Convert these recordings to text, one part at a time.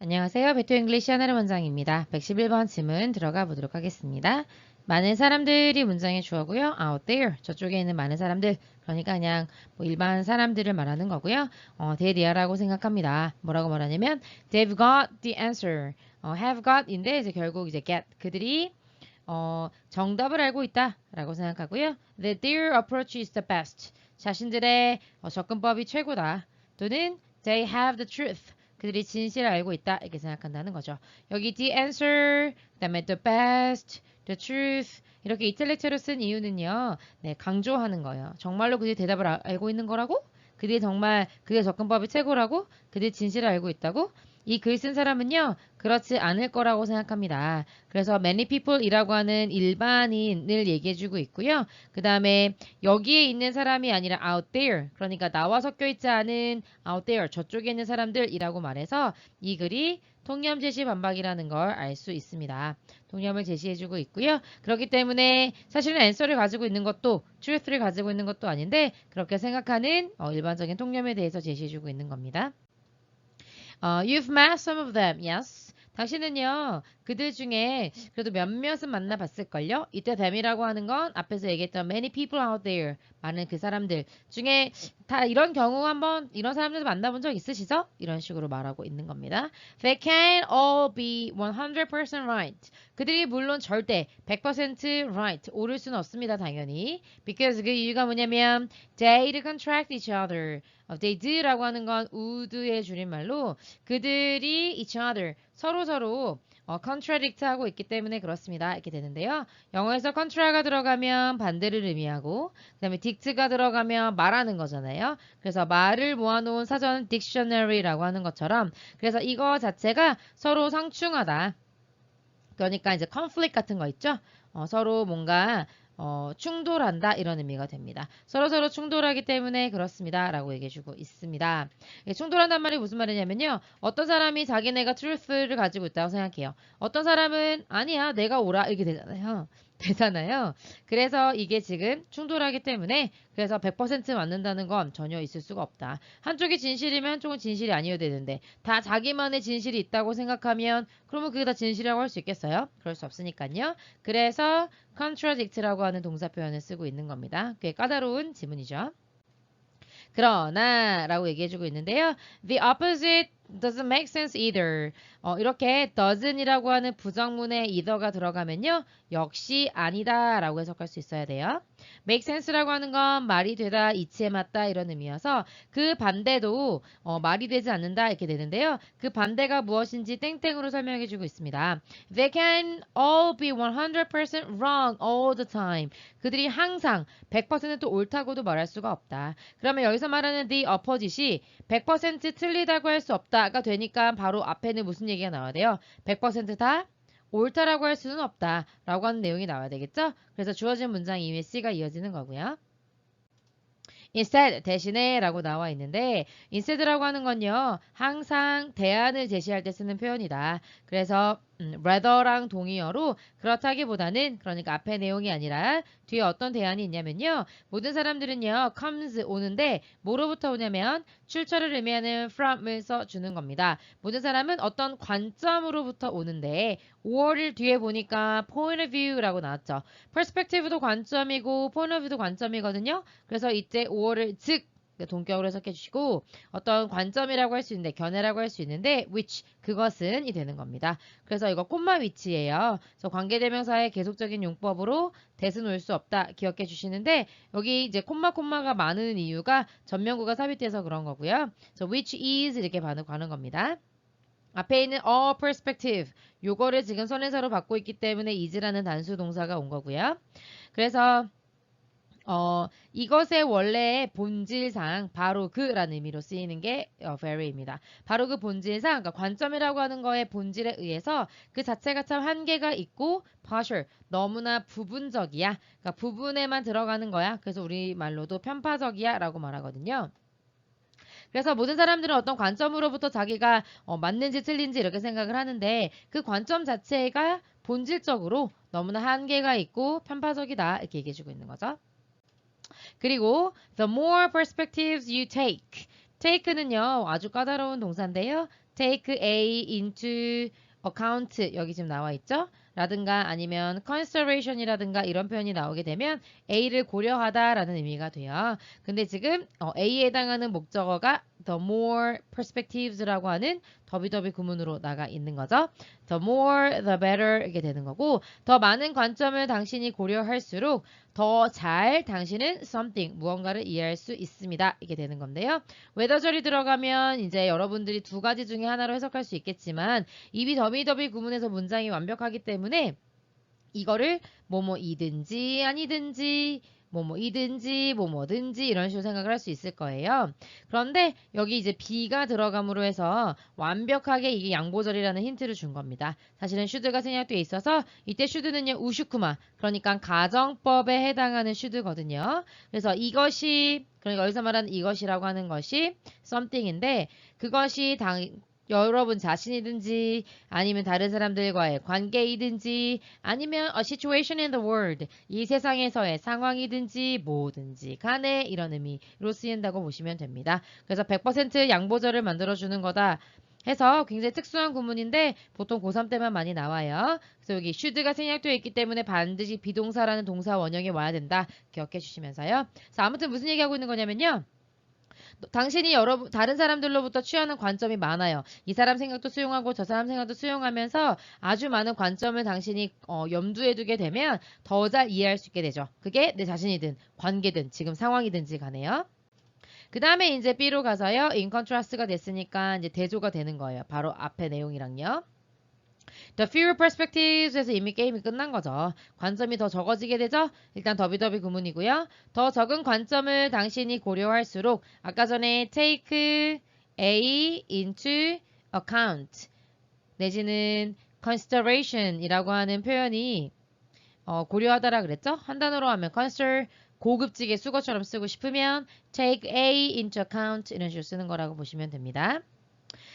안녕하세요. 배트 잉글리시 하나의 원장입니다. 111번 질문 들어가 보도록 하겠습니다. 많은 사람들이 문장의 주어고요. out there 저쪽에 있는 많은 사람들 그러니까 그냥 뭐 일반 사람들을 말하는 거고요. 대리아라고 생각합니다. 뭐라고 말하냐면 they've got the answer. have got인데 이제 결국 이제 get 그들이 정답을 알고 있다라고 생각하고요. That their approach is the best. 자신들의 접근법이 최고다. 또는 they have the truth. 그들이 진실을 알고 있다 이렇게 생각한다는 거죠. 여기 the answer, 그다음에 the best, the truth 이렇게 이탈리아로 쓴 이유는요. 네, 강조하는 거예요. 정말로 그들이 대답을 알고 있는 거라고? 그들이 정말 그들의 접근법이 최고라고? 그들이 진실을 알고 있다고? 이 글 쓴 사람은요. 그렇지 않을 거라고 생각합니다. 그래서 many people이라고 하는 일반인을 얘기해주고 있고요. 그 다음에 여기에 있는 사람이 아니라 out there 그러니까 나와 섞여 있지 않은 out there 저쪽에 있는 사람들이라고 말해서 이 글이 통념 제시 반박이라는 걸 알 수 있습니다. 통념을 제시해주고 있고요. 그렇기 때문에 사실은 answer를 가지고 있는 것도 truth를 가지고 있는 것도 아닌데 그렇게 생각하는 일반적인 통념에 대해서 제시해주고 있는 겁니다. You've met some of them, yes. 당신은요, 그들 중에 그래도 몇몇은 만나봤을걸요? 이때 them이라고 하는 건 앞에서 얘기했던 many people out there. 많은 그 사람들 중에 다 이런 경우 한번 이런 사람들도 만나본 적 있으시죠? 이런 식으로 말하고 있는 겁니다. They can't all be 100% right. 그들이 물론 절대 100% right. 옳을 수는 없습니다, 당연히. Because 그 이유가 뭐냐면 they contract each other. they do라고 하는 건 would의 줄임말로 그들이 each other 서로 contradict 하고 있기 때문에 그렇습니다. 이렇게 되는데요. 영어에서 contra가 들어가면 반대를 의미하고 그 다음에 dict가 들어가면 말하는 거잖아요. 그래서 말을 모아놓은 사전 dictionary라고 하는 것처럼 그래서 이거 자체가 서로 상충하다. 그러니까 이제 conflict 같은 거 있죠. 서로 뭔가 충돌한다 이런 의미가 됩니다. 서로 충돌하기 때문에 그렇습니다. 라고 얘기해주고 있습니다. 충돌한단 말이 무슨 말이냐면요. 어떤 사람이 자기네가 truth를 가지고 있다고 생각해요. 어떤 사람은 아니야 내가 옳아 이렇게 되잖아요. 되잖아요. 그래서 이게 지금 충돌하기 때문에 그래서 100% 맞는다는 건 전혀 있을 수가 없다. 한쪽이 진실이면 한쪽은 진실이 아니어야 되는데 다 자기만의 진실이 있다고 생각하면 그러면 그게 다 진실이라고 할 수 있겠어요? 그럴 수 없으니까요. 그래서 contradict라고 하는 동사 표현을 쓰고 있는 겁니다. 꽤 까다로운 지문이죠. 그러나 라고 얘기해주고 있는데요. The opposite doesn't make sense either. 이렇게 doesn't이라고 하는 부정문에 either가 들어가면요. 역시 아니다 라고 해석할 수 있어야 돼요. make sense라고 하는 건 말이 되다, 이치에 맞다 이런 의미여서 그 반대도 말이 되지 않는다 이렇게 되는데요. 그 반대가 무엇인지 땡땡으로 설명해주고 있습니다. They can all be 100% wrong all the time. 그들이 항상 100% 옳다고도 말할 수가 없다. 그러면 여기서 말하는 the opposite이 100% 틀리다고 할 수 없다가 되니까 바로 앞에는 무슨 얘기가 나와야 돼요? 100%다 옳다라고 할 수는 없다 라고 하는 내용이 나와야 되겠죠? 그래서 주어진 문장 이후에 C가 이어지는 거고요. instead 대신에 라고 나와 있는데 instead라고 하는 건요. 항상 대안을 제시할 때 쓰는 표현이다. 그래서 rather랑 동의어로 그렇다기보다는 그러니까 앞에 내용이 아니라 뒤에 어떤 대안이 있냐면요. 모든 사람들은요. comes 오는데 뭐로부터 오냐면 출처를 의미하는 from을 써주는 겁니다. 모든 사람은 어떤 관점으로부터 오는데 5월을 뒤에 보니까 point of view라고 나왔죠. perspective도 관점이고 point of view도 관점이거든요. 그래서 이때 5월을 즉 동격으로 해석해 주시고 어떤 관점이라고 할 수 있는데 견해라고 할 수 있는데 which 그것은 이 되는 겁니다. 그래서 이거 콤마 위치예요. 그래서 관계대명사의 계속적인 용법으로 대신 올 수 없다 기억해 주시는데 여기 이제 콤마가 많은 이유가 전면구가 삽입돼서 그런 거고요. 그래서 which is 이렇게 가는 겁니다. 앞에 있는 all perspective 요거를 지금 선행사로 받고 있기 때문에 is라는 단수 동사가 온 거고요. 그래서 이것의 원래의 본질상 바로 그라는 의미로 쓰이는 게 very입니다. 바로 그 본질상 그러니까 관점이라고 하는 거의 본질에 의해서 그 자체가 참 한계가 있고 partial 너무나 부분적이야. 그러니까 부분에만 들어가는 거야. 그래서 우리말로도 편파적이야 라고 말하거든요. 그래서 모든 사람들은 어떤 관점으로부터 자기가 맞는지 틀린지 이렇게 생각을 하는데 그 관점 자체가 본질적으로 너무나 한계가 있고 편파적이다 이렇게 얘기해주고 있는 거죠. 그리고 the more perspectives you take. take는요 아주 까다로운 동사인데요. take A into account 여기 지금 나와 있죠? 라든가 아니면 consideration이라든가 이런 표현이 나오게 되면 A를 고려하다라는 의미가 돼요. 근데 지금 A에 해당하는 목적어가 the more perspectives라고 하는 더비 구문으로 나가 있는 거죠. the more, the better 이게 되는 거고 더 많은 관점을 당신이 고려할수록 더 잘 당신은 something, 무언가를 이해할 수 있습니다. 이게 되는 건데요. whether절이 들어가면 이제 여러분들이 두 가지 중에 하나로 해석할 수 있겠지만 입이 더비 구문에서 문장이 완벽하기 때문에 이거를 뭐뭐이든지 아니든지 뭐뭐이든지 뭐뭐든지 이런 식으로 생각을 할 수 있을 거예요. 그런데 여기 이제 B가 들어감으로 해서 완벽하게 이게 양보절이라는 힌트를 준 겁니다. 사실은 should가 생략되어 있어서 이때 should는요 우슈쿠마 그러니까 가정법에 해당하는 should거든요. 그래서 이것이 그러니까 여기서 말하는 이것이라고 하는 것이 something인데 그것이 여러분 자신이든지 아니면 다른 사람들과의 관계이든지 아니면 a situation in the world 이 세상에서의 상황이든지 뭐든지 간에 이런 의미로 쓰인다고 보시면 됩니다. 그래서 100% 양보절을 만들어주는 거다 해서 굉장히 특수한 구문인데 보통 고3 때만 많이 나와요. 그래서 여기 should가 생략되어 있기 때문에 반드시 비동사라는 동사 원형이 와야 된다. 기억해 주시면서요. 그래서 아무튼 무슨 얘기하고 있는 거냐면요. 당신이 다른 사람들로부터 취하는 관점이 많아요. 이 사람 생각도 수용하고 저 사람 생각도 수용하면서 아주 많은 관점을 당신이 염두에 두게 되면 더 잘 이해할 수 있게 되죠. 그게 내 자신이든 관계든 지금 상황이든지 간에요. 그 다음에 이제 B로 가서요. in contrast가 됐으니까 이제 대조가 되는 거예요. 바로 앞에 내용이랑요. The fewer perspectives에서 이미 게임이 끝난 거죠. 관점이 더 적어지게 되죠. 일단 더비 구문이고요. 더 적은 관점을 당신이 고려할수록 아까 전에 take A into account 내지는 consideration이라고 하는 표현이 고려하다라 그랬죠. 한 단어로 하면 consider 고급지게 수거처럼 쓰고 싶으면 take A into account 이런 식으로 쓰는 거라고 보시면 됩니다.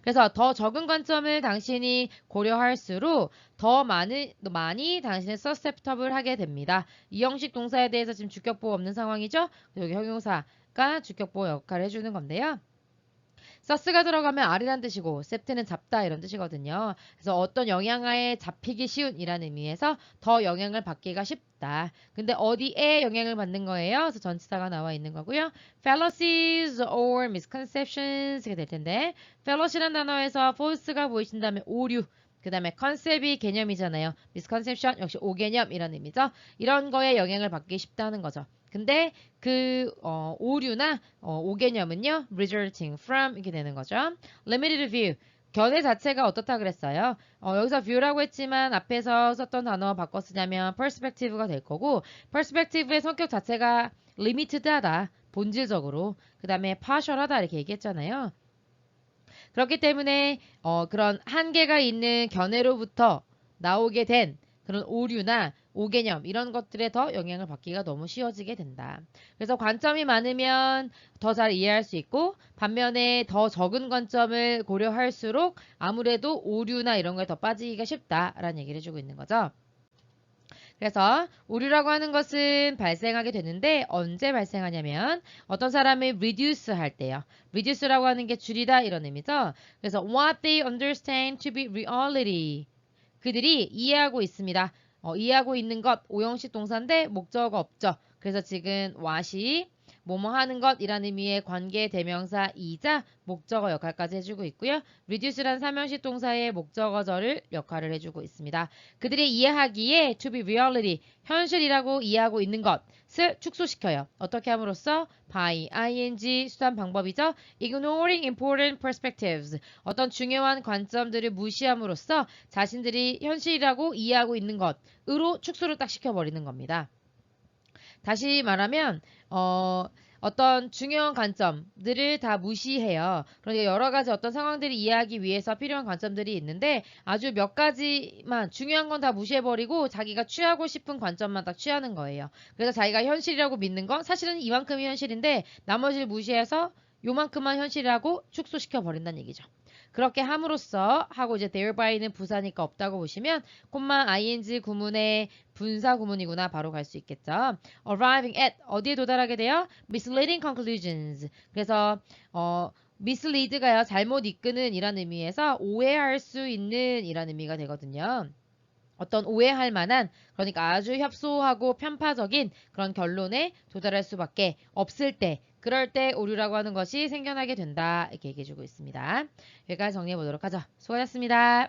그래서 더 적은 관점을 당신이 고려할수록 더 많이 당신의 susceptible 하게 됩니다. 이 형식 동사에 대해서 지금 주격보호 없는 상황이죠. 여기 형용사가 주격보호 역할을 해주는 건데요. 서스가 들어가면 R이란 뜻이고 sept는 잡다 이런 뜻이거든요. 그래서 어떤 영향하에 잡히기 쉬운 이란 의미에서 더 영향을 받기가 쉽다. 근데 어디에 영향을 받는 거예요? 그래서 전치사가 나와 있는 거고요. fallacies or misconceptions 될 텐데 fallacy란 단어에서 false가 보이신다면 오류 그 다음에 컨셉이 개념이잖아요. misconception 역시 오개념 이런 의미죠. 이런 거에 영향을 받기 쉽다는 거죠. 근데 그 오류나 오개념은요 resulting from 이렇게 되는 거죠. limited view 견해 자체가 어떻다 그랬어요. 여기서 view라고 했지만 앞에서 썼던 단어 바꿔 쓰냐면 perspective가 될 거고 perspective의 성격 자체가 limited하다 본질적으로 그 다음에 partial하다 이렇게 얘기했잖아요. 그렇기 때문에 그런 한계가 있는 견해로부터 나오게 된 그런 오류나 오개념 이런 것들에 더 영향을 받기가 너무 쉬워지게 된다. 그래서 관점이 많으면 더 잘 이해할 수 있고 반면에 더 적은 관점을 고려할수록 아무래도 오류나 이런 거에 더 빠지기가 쉽다라는 얘기를 해주고 있는 거죠. 그래서 오류라고 하는 것은 발생하게 되는데 언제 발생하냐면 어떤 사람이 reduce 할 때요. reduce라고 하는 게 줄이다 이런 의미죠. 그래서 what they understand to be reality 그들이 이해하고 있습니다. 이해하고 있는 것 오형식 동사인데 목적어가 없죠. 그래서 지금 what이 뭐뭐 하는 것이라는 의미의 관계 대명사이자 목적어 역할까지 해주고 있고요. reduce란 삼형식 동사의 목적어절을 역할을 해주고 있습니다. 그들이 이해하기에 to be reality 현실이라고 이해하고 있는 것을 축소시켜요. 어떻게 함으로써 by ing 수단 방법이죠. ignoring important perspectives 어떤 중요한 관점들을 무시함으로써 자신들이 현실이라고 이해하고 있는 것으로 축소를 딱 시켜버리는 겁니다. 다시 말하면 어떤 중요한 관점들을 다 무시해요. 그러니까 여러 가지 어떤 상황들을 이해하기 위해서 필요한 관점들이 있는데 아주 몇 가지만 중요한 건 다 무시해버리고 자기가 취하고 싶은 관점만 딱 취하는 거예요. 그래서 자기가 현실이라고 믿는 건 사실은 이만큼이 현실인데 나머지를 무시해서 요만큼만 현실이라고 축소시켜 버린다는 얘기죠. 그렇게 함으로써 하고 이제 thereby,는 부사니까 없다고 보시면 콤마 ing 구문의 분사 구문이구나 바로 갈 수 있겠죠. arriving at 어디에 도달하게 돼요? misleading conclusions. 그래서 mislead가요. 잘못 이끄는 이란 의미에서 오해할 수 있는 이란 의미가 되거든요. 어떤 오해할 만한 그러니까 아주 협소하고 편파적인 그런 결론에 도달할 수밖에 없을 때 그럴 때 오류라고 하는 것이 생겨나게 된다. 이렇게 얘기해주고 있습니다. 여기까지 정리해 보도록 하죠. 수고하셨습니다.